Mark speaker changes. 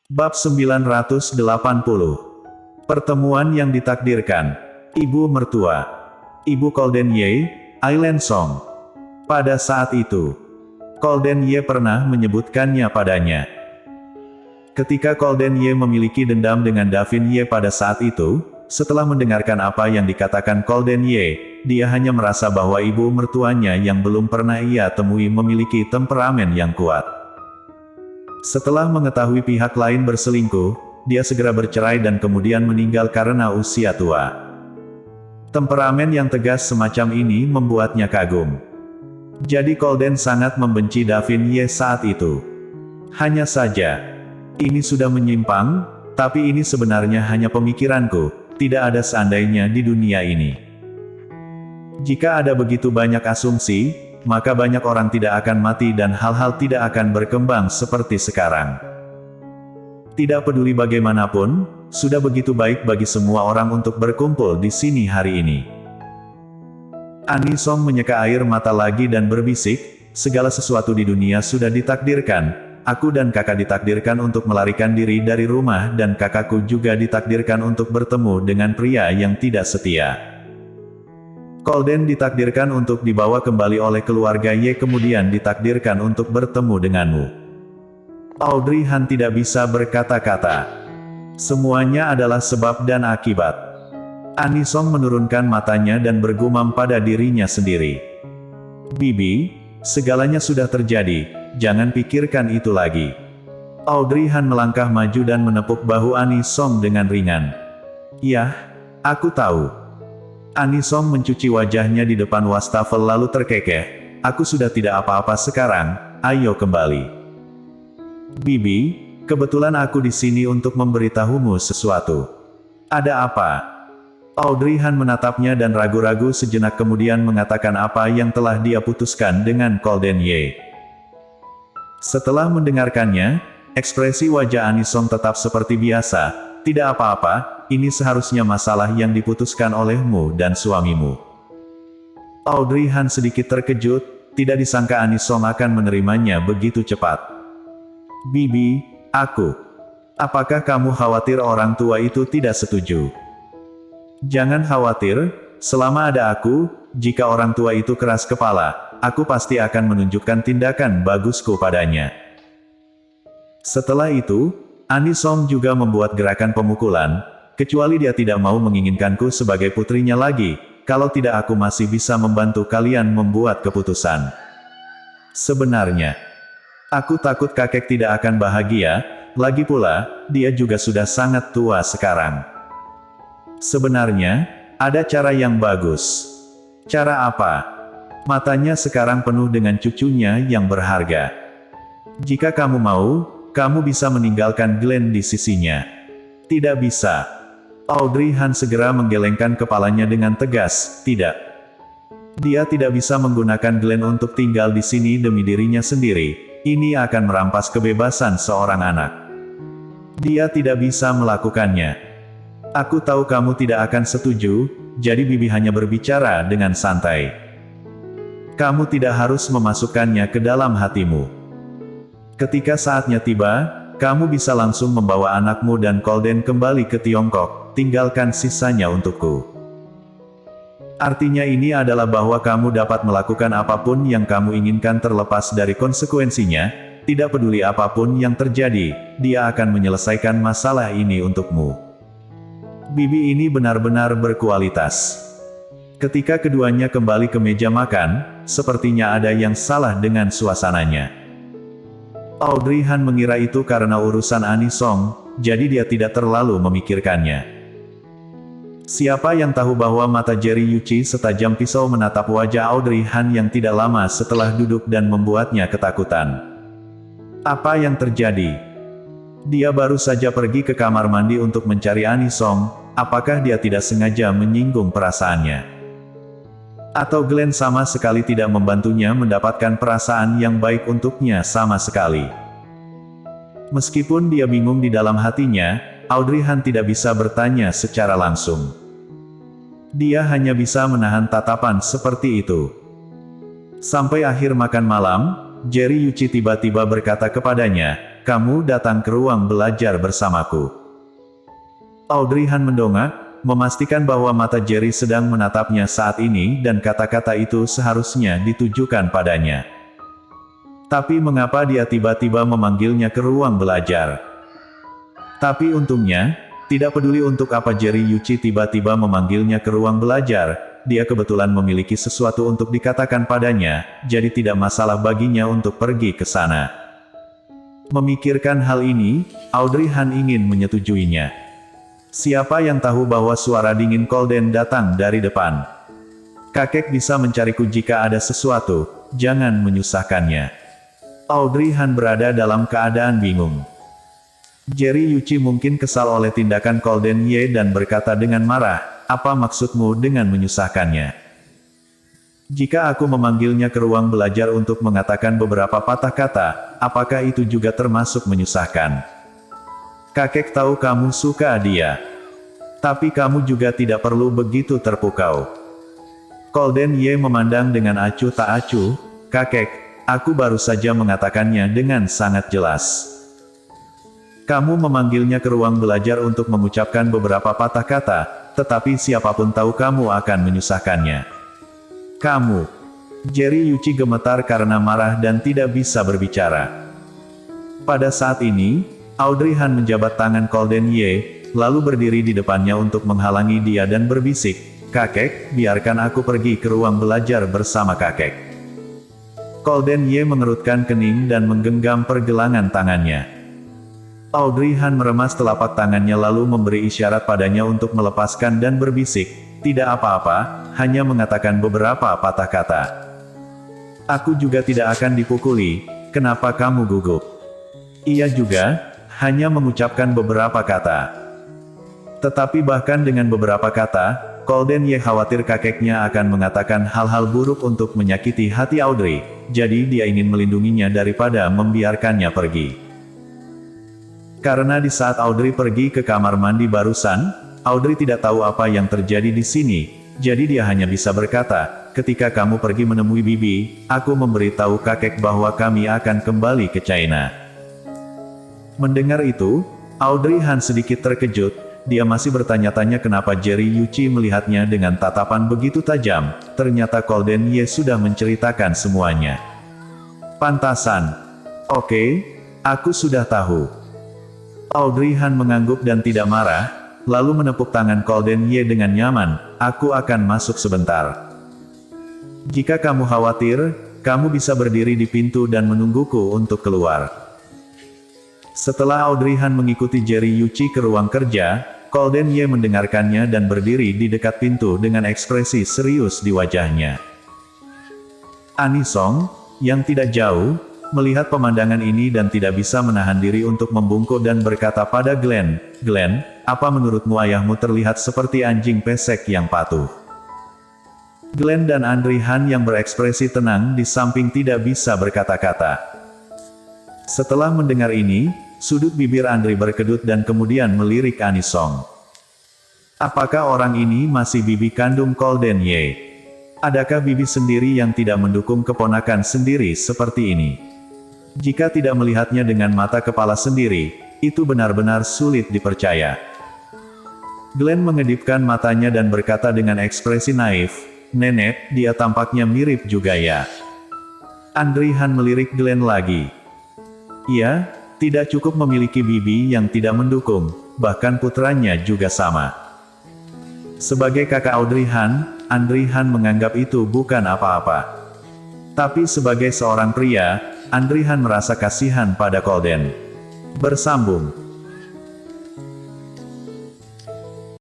Speaker 1: Bab 980. Pertemuan yang ditakdirkan. Ibu mertua. Ibu Colden Ye, Ailen Song. Pada saat itu, Colden Ye pernah menyebutkannya padanya. Ketika Colden Ye memiliki dendam dengan Davin Ye pada saat itu, setelah mendengarkan apa yang dikatakan Colden Ye, dia hanya merasa bahwa ibu mertuanya yang belum pernah ia temui memiliki temperamen yang kuat. Setelah mengetahui pihak lain berselingkuh, dia segera bercerai dan kemudian meninggal karena usia tua. Temperamen yang tegas semacam ini membuatnya kagum. Jadi Colden sangat membenci Davin Ye saat itu. Hanya saja, ini sudah menyimpang, tapi ini sebenarnya hanya pemikiranku, tidak ada seandainya di dunia ini. Jika ada begitu banyak asumsi, maka banyak orang tidak akan mati dan hal-hal tidak akan berkembang seperti sekarang. Tidak peduli bagaimanapun, sudah begitu baik bagi semua orang untuk berkumpul di sini hari ini. Ani Song menyeka air mata lagi dan berbisik, segala sesuatu di dunia sudah ditakdirkan, aku dan kakak ditakdirkan untuk melarikan diri dari rumah dan kakakku juga ditakdirkan untuk bertemu dengan pria yang tidak setia. Colden ditakdirkan untuk dibawa kembali oleh keluarga Ye kemudian ditakdirkan untuk bertemu denganmu. Audrey Han tidak bisa berkata-kata. Semuanya adalah sebab dan akibat. Ani Song menurunkan matanya dan bergumam pada dirinya sendiri. Bibi, segalanya sudah terjadi, jangan pikirkan itu lagi. Audrey Han melangkah maju dan menepuk bahu Ani Song dengan ringan. Yah, aku tahu. Ani Song mencuci wajahnya di depan wastafel lalu terkekeh. Aku sudah tidak apa-apa sekarang, ayo kembali. Bibi, kebetulan aku di sini untuk memberitahumu sesuatu. Ada apa? Audrey Han menatapnya dan ragu-ragu sejenak kemudian mengatakan apa yang telah dia putuskan dengan Colden Ye. Setelah mendengarkannya, ekspresi wajah Ani Song tetap seperti biasa. Tidak apa-apa, ini seharusnya masalah yang diputuskan olehmu dan suamimu. Audrey Han sedikit terkejut, tidak disangka Ani Song akan menerimanya begitu cepat. Bibi, apakah kamu khawatir orang tua itu tidak setuju? Jangan khawatir, selama ada aku, jika orang tua itu keras kepala, aku pasti akan menunjukkan tindakan bagusku padanya. Setelah itu, Ani Song juga membuat gerakan pemukulan, kecuali dia tidak mau menginginkanku sebagai putrinya lagi, kalau tidak aku masih bisa membantu kalian membuat keputusan. Sebenarnya, aku takut kakek tidak akan bahagia, lagi pula, dia juga sudah sangat tua sekarang. Sebenarnya, ada cara yang bagus. Cara apa? Matanya sekarang penuh dengan cucunya yang berharga. Jika kamu mau, kamu bisa meninggalkan Glenn di sisinya. Tidak bisa. Audrey Han segera menggelengkan kepalanya dengan tegas, tidak. Dia tidak bisa menggunakan Glenn untuk tinggal di sini demi dirinya sendiri, ini akan merampas kebebasan seorang anak. Dia tidak bisa melakukannya. Aku tahu kamu tidak akan setuju, jadi Bibi hanya berbicara dengan santai. Kamu tidak harus memasukkannya ke dalam hatimu. Ketika saatnya tiba, kamu bisa langsung membawa anakmu dan Colden kembali ke Tiongkok, tinggalkan sisanya untukku. Artinya ini adalah bahwa kamu dapat melakukan apapun yang kamu inginkan terlepas dari konsekuensinya, tidak peduli apapun yang terjadi, dia akan menyelesaikan masalah ini untukmu. Bibi ini benar-benar berkualitas. Ketika keduanya kembali ke meja makan, sepertinya ada yang salah dengan suasananya. Audrey Han mengira itu karena urusan Ani Song, jadi dia tidak terlalu memikirkannya. Siapa yang tahu bahwa mata Jerry Yuchi setajam pisau menatap wajah Audrey Han yang tidak lama setelah duduk dan membuatnya ketakutan. Apa yang terjadi? Dia baru saja pergi ke kamar mandi untuk mencari Ani Song, apakah dia tidak sengaja menyinggung perasaannya? Atau Glenn sama sekali tidak membantunya mendapatkan perasaan yang baik untuknya sama sekali. Meskipun dia bingung di dalam hatinya, Audrey Han tidak bisa bertanya secara langsung. Dia hanya bisa menahan tatapan seperti itu. Sampai akhir makan malam, Jerry Yuchi tiba-tiba berkata kepadanya, kamu datang ke ruang belajar bersamaku. Audrey Han mendongak, memastikan bahwa mata Jerry sedang menatapnya saat ini dan kata-kata itu seharusnya ditujukan padanya. Tapi mengapa dia tiba-tiba memanggilnya ke ruang belajar? Tapi untungnya, tidak peduli untuk apa Jerry Yuichi tiba-tiba memanggilnya ke ruang belajar, dia kebetulan memiliki sesuatu untuk dikatakan padanya, jadi tidak masalah baginya untuk pergi ke sana. Memikirkan hal ini, Audrey Han ingin menyetujuinya. Siapa yang tahu bahwa suara dingin Colden datang dari depan? Kakek bisa mencariku jika ada sesuatu, jangan menyusahkannya. Audrey Han berada dalam keadaan bingung. Jerry Yuichi mungkin kesal oleh tindakan Colden Ye dan berkata dengan marah, apa maksudmu dengan menyusahkannya? Jika aku memanggilnya ke ruang belajar untuk mengatakan beberapa patah kata, apakah itu juga termasuk menyusahkan? Kakek tahu kamu suka dia. Tapi kamu juga tidak perlu begitu terpukau. Colden Ye memandang dengan acuh tak acuh, kakek, aku baru saja mengatakannya dengan sangat jelas. Kamu memanggilnya ke ruang belajar untuk mengucapkan beberapa patah kata, tetapi siapapun tahu kamu akan menyusahkannya. Kamu. Jerry Yuichi gemetar karena marah dan tidak bisa berbicara. Pada saat ini, Audrey Han menjabat tangan Colden Ye, lalu berdiri di depannya untuk menghalangi dia dan berbisik, kakek, biarkan aku pergi ke ruang belajar bersama kakek. Colden Ye mengerutkan kening dan menggenggam pergelangan tangannya. Audrey Han meremas telapak tangannya lalu memberi isyarat padanya untuk melepaskan dan berbisik, tidak apa-apa, hanya mengatakan beberapa patah kata. Aku juga tidak akan dipukuli, kenapa kamu gugup? Ia juga, hanya mengucapkan beberapa kata. Tetapi bahkan dengan beberapa kata, Colden Ye khawatir kakeknya akan mengatakan hal-hal buruk untuk menyakiti hati Audrey, jadi dia ingin melindunginya daripada membiarkannya pergi. Karena di saat Audrey pergi ke kamar mandi barusan, Audrey tidak tahu apa yang terjadi di sini, jadi dia hanya bisa berkata, ketika kamu pergi menemui Bibi, aku memberitahu kakek bahwa kami akan kembali ke China. Mendengar itu, Audrey Han sedikit terkejut. Dia masih bertanya-tanya kenapa Jerry Yuichi melihatnya dengan tatapan begitu tajam, ternyata Colden Ye sudah menceritakan semuanya. Pantasan. Oke, aku sudah tahu. Audrey Han mengangguk dan tidak marah, lalu menepuk tangan Colden Ye dengan nyaman, aku akan masuk sebentar. Jika kamu khawatir, kamu bisa berdiri di pintu dan menungguku untuk keluar. Setelah Audrey Han mengikuti Jerry Yuichi ke ruang kerja, Colden Ye mendengarkannya dan berdiri di dekat pintu dengan ekspresi serius di wajahnya. Anisong, yang tidak jauh, melihat pemandangan ini dan tidak bisa menahan diri untuk membungkuk dan berkata pada Glenn, Glenn, apa menurutmu ayahmu terlihat seperti anjing pesek yang patuh? Glenn dan Audrey Han yang berekspresi tenang di samping tidak bisa berkata-kata. Setelah mendengar ini, sudut bibir Audrey berkedut dan kemudian melirik Anisong. Apakah orang ini masih bibi kandung Colden Ye? Adakah bibi sendiri yang tidak mendukung keponakan sendiri seperti ini? Jika tidak melihatnya dengan mata kepala sendiri, itu benar-benar sulit dipercaya. Glenn mengedipkan matanya dan berkata dengan ekspresi naif, Nenek, dia tampaknya mirip juga ya. Audrey Han melirik Glenn lagi. Iya, tidak cukup memiliki bibi yang tidak mendukung, bahkan putranya juga sama. Sebagai kakak Audrey Han menganggap itu bukan apa-apa. Tapi sebagai seorang pria, Audrey Han merasa kasihan pada Colden. Bersambung.